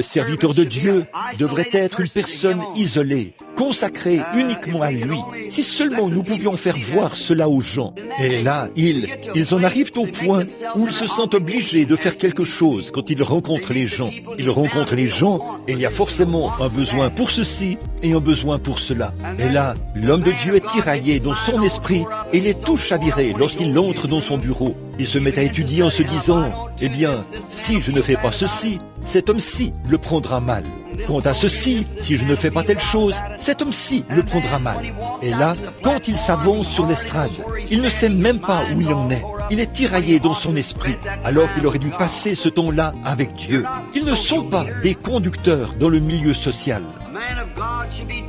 Le serviteur de Dieu devrait être une personne isolée, consacrée uniquement à lui. Si seulement nous pouvions faire voir cela aux gens. Et là, ils en arrivent au point où ils se sentent obligés de faire quelque chose quand ils rencontrent les gens. Ils rencontrent les gens et il y a forcément un besoin pour ceci et un besoin pour cela. Et là, l'homme de Dieu est tiraillé dans son esprit et il est tout chaviré lorsqu'il entre dans son bureau. Il se met à étudier en se disant, eh bien, si je ne fais pas ceci, cet homme-ci le prendra mal. Quant à ceci, si je ne fais pas telle chose, cet homme-ci le prendra mal. Et là, quand il s'avance sur l'estrade, il ne sait même pas où il en est. Il est tiraillé dans son esprit, alors qu'il aurait dû passer ce temps-là avec Dieu. Ils ne sont pas des conducteurs dans le milieu social.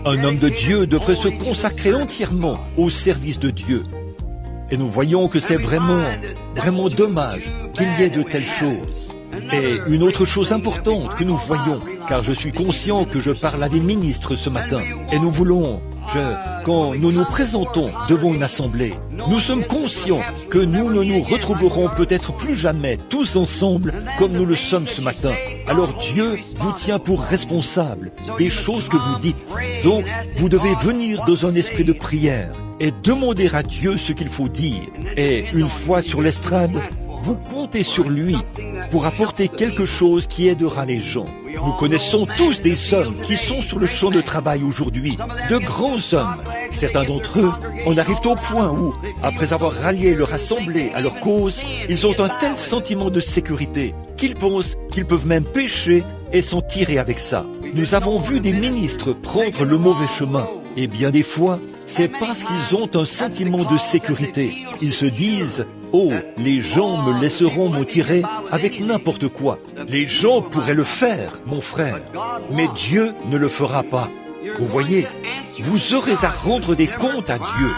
Un homme de Dieu devrait se consacrer entièrement au service de Dieu. Et nous voyons que c'est vraiment dommage qu'il y ait de telles choses. Et une autre chose importante que nous voyons, car je suis conscient que je parle à des ministres ce matin, et nous voulons, quand nous nous présentons devant une assemblée, nous sommes conscients que nous ne nous retrouverons peut-être plus jamais tous ensemble comme nous le sommes ce matin. Alors Dieu vous tient pour responsable des choses que vous dites. Donc, vous devez venir dans un esprit de prière et demander à Dieu ce qu'il faut dire. Et une fois sur l'estrade, vous comptez sur lui pour apporter quelque chose qui aidera les gens. Nous connaissons tous des hommes qui sont sur le champ de travail aujourd'hui, de grands hommes. Certains d'entre eux en arrivent au point où, après avoir rallié leur assemblée à leur cause, ils ont un tel sentiment de sécurité qu'ils pensent qu'ils peuvent même pécher et s'en tirer avec ça. Nous avons vu des ministres prendre le mauvais chemin, et bien des fois, c'est parce qu'ils ont un sentiment de sécurité. Ils se disent « Oh, les gens me laisseront m'en tirer avec n'importe quoi. » Les gens pourraient le faire, mon frère, mais Dieu ne le fera pas. Vous voyez, vous aurez à rendre des comptes à Dieu.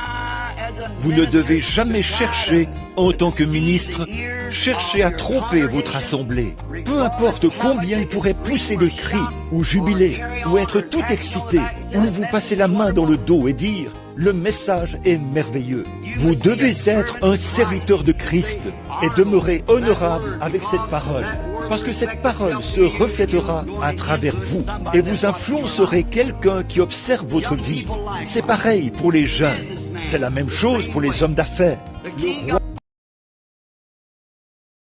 Vous ne devez jamais chercher, en tant que ministre, chercher à tromper votre assemblée. Peu importe combien il pourrait pousser des cris, ou jubiler, ou être tout excité, ou vous passer la main dans le dos et dire « Le message est merveilleux ». Vous devez être un serviteur de Christ et demeurer honorable avec cette parole. Parce que cette parole se reflètera à travers vous et vous influencerez quelqu'un qui observe votre vie. C'est pareil pour les jeunes. C'est la même chose pour les hommes d'affaires. Le roi